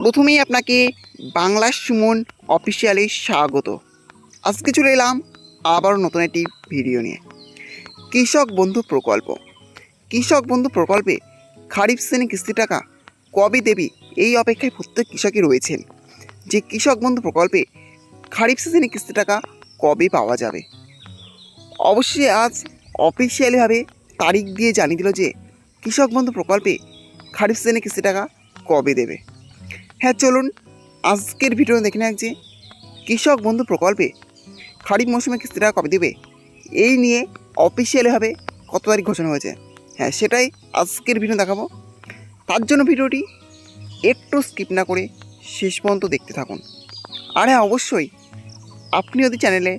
প্রথমেই আপনাকে বাংলা সুমন অফিসিয়ালি স্বাগত। আজকে চলে এলাম আবারও নতুন একটি ভিডিও নিয়ে। কৃষক বন্ধু প্রকল্প। কৃষক বন্ধু প্রকল্পে খারিফ শ্রেণী কিস্তি টাকা কবে দেবে এই অপেক্ষায় প্রত্যেক কৃষকই রয়েছেন যে কৃষক বন্ধু প্রকল্পে খারিফ শ্রেণী কিস্তি টাকা কবে পাওয়া যাবে। অবশ্যই আজ অফিসিয়ালিভাবে তারিখ দিয়ে জানিয়ে দিল যে কৃষক বন্ধু প্রকল্পে খারিফ শ্রেণী কিস্তি টাকা কবে দেবে। হ্যাঁ, চলুন আজকের ভিডিও দেখে নেওয়া যে কৃষক বন্ধু প্রকল্পে খারিফ মৌসুমে কিস্তি টাকা কবে দেবে এই নিয়ে অফিসিয়ালিভাবে কত তারিখ ঘোষণা হয়েছে। হ্যাঁ, সেটাই আজকের ভিডিও দেখাবো। তার জন্য ভিডিওটি একটু স্কিপ না করে শেষ পর্যন্ত দেখতে থাকুন। আর হ্যাঁ, অবশ্যই আপনি যদি চ্যানেলে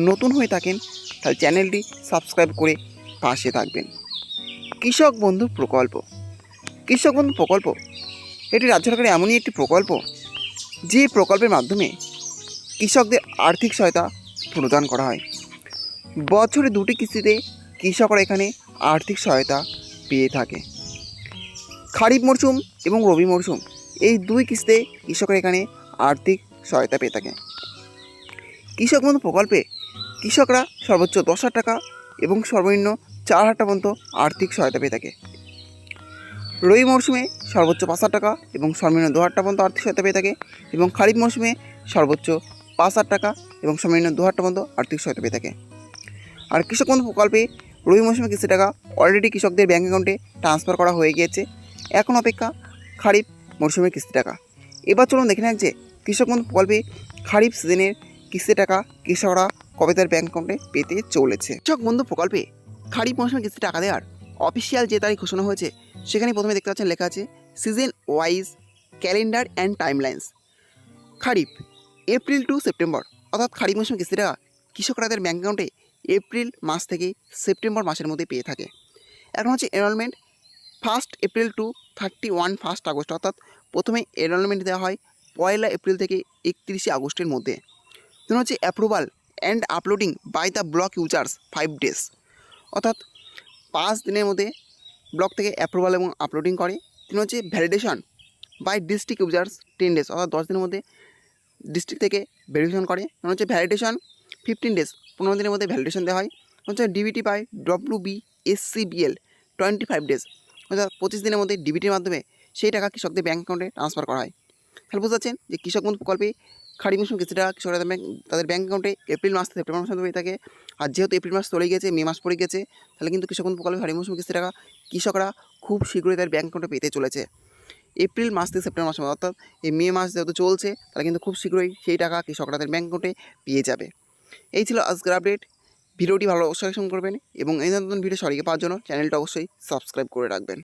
নতুন হয়ে থাকেন তাহলে চ্যানেলটি সাবস্ক্রাইব করে পাশে থাকবেন। কৃষক বন্ধু প্রকল্প। কৃষক বন্ধু প্রকল্প এটি রাজ্য সরকারের এমনই একটি প্রকল্প যে প্রকল্পের মাধ্যমে কৃষকদের আর্থিক সহায়তা প্রদান করা হয়। বছরে দুটি কিস্তিতে কৃষকরা এখানে আর্থিক সহায়তা পেয়ে থাকে। খারিফ মরশুম এবং রবি মরশুম এই দুই কিস্তিতে কৃষকরা এখানে আর্থিক সহায়তা পেয়ে থাকে। কৃষক বন্ধু প্রকল্পে কৃষকরা সর্বোচ্চ 10,000 টাকা এবং সর্বনিম্ন 4,000 টাকা পর্যন্ত আর্থিক সহায়তা পেয়ে থাকে। রবি মরশুমে সর্বোচ্চ 5,000 টাকা এবং সর্বনিম্ন 2,000 টাকা পর্যন্ত আর্থিক সহায়তা পেয়ে থাকে এবং খারিফ মরশুমে সর্বোচ্চ 5,000 টাকা এবং সর্বনিম্ন 2,000 টাকা পর্যন্ত আর্থিক সহায়তা পেয়ে থাকে। আর কৃষক বন্ধু প্রকল্পে রবি মরশুমে কিস্তি টাকা অলরেডি কৃষকদের ব্যাঙ্ক অ্যাকাউন্টে ট্রান্সফার করা হয়ে গিয়েছে। এখন অপেক্ষা খারিফ মরশুমের কিস্তি টাকা। এবার চলুন দেখে নেওয়া যে কৃষক বন্ধু প্রকল্পে খারিফ সিজনের কিস্তি টাকা কৃষকরা কবে তার ব্যাঙ্ক অ্যাকাউন্টে পেতে চলেছে। কৃষক বন্ধু প্রকল্পে খারিফ মরশুমে কিস্তি টাকা দেওয়ার অফিসিয়াল যে তারিখ ঘোষণা হয়েছে সেখানে প্রথমে দেখতে পাচ্ছেন লেখা আছে season wise calendar and timelines. Kharif April to September, অর্থাৎ খারিফ মৌসুমে কিস্তি টাকা কৃষকরা তাদের ব্যাঙ্ক অ্যাকাউন্টে এপ্রিল মাস থেকে সেপ্টেম্বর মাসের মধ্যে পেয়ে থাকে। এখন হচ্ছে এনরোলমেন্ট 1 এপ্রিল টু 31 আগস্ট, অর্থাৎ প্রথমে এনরোলমেন্ট দেওয়া হয় 1 এপ্রিল থেকে 31 আগস্টের মধ্যে। then হচ্ছে approval and uploading by the block users 5 days, অর্থাৎ 5 দিনের মধ্যে ব্লক থেকে অ্যাপ্রুভাল এবং আপলোডিং করে। তিনি হচ্ছে validation by district users 10 days, অর্থাৎ 10 দিনের মধ্যে ডিস্ট্রিক্ট থেকে ভ্যালিডেশন করে। হচ্ছে ভ্যালিডেশন 15 ডেজ, 15 দিনের মধ্যে ভ্যালিডেশন দেওয়া হয়। হচ্ছে ডিবিটি বাই WBSCBL 25 ডেজ, অর্থাৎ 25 দিনের মধ্যে ডিবিটির মাধ্যমে সেই টাকা কৃষকদের ব্যাঙ্ক অ্যাকাউন্টে ট্রান্সফার করা হয়। তাহলে বুঝতে পারছেন যে কৃষক বন্ধু প্রকল্পে খারিফ মৌসুম কিস্তি টাকা কৃষকরা তাদের ব্যাঙ্ক অ্যাকাউন্টে এপ্রিল মাস থেকে সেপ্টেম্বর মাসের মধ্যে পেয়ে থাকে। আর যেহেতু এপ্রিল মাস চলে গেছে, মে মাস পড়ে গেছে, তাহলে কিন্তু কৃষক বন্ধু প্রকল্পে খারিফ মৌসুম কিস্তি টাকা কৃষকরা খুব শীঘ্রই তাদের ব্যাঙ্ক অ্যাকাউন্টে পেতে চলেছে। এপ্রিল মাস থেকে সেপ্টেম্বর মাসের মধ্যে, অর্থাৎ এই মে মাস যেহেতু চলছে তাহলে কিন্তু খুব শীঘ্রই সেই টাকা কৃষকরা তাদের ব্যাঙ্ক অ্যাকাউন্টে পেয়ে যাবে। এই ছিল আজকের আপডেট। ভিডিওটি ভালো অবশ্যই করবেন এবং এই নতুন ভিডিও সরিয়ে পাওয়ার জন্য চ্যানেলটা অবশ্যই সাবস্ক্রাইব করে রাখবেন।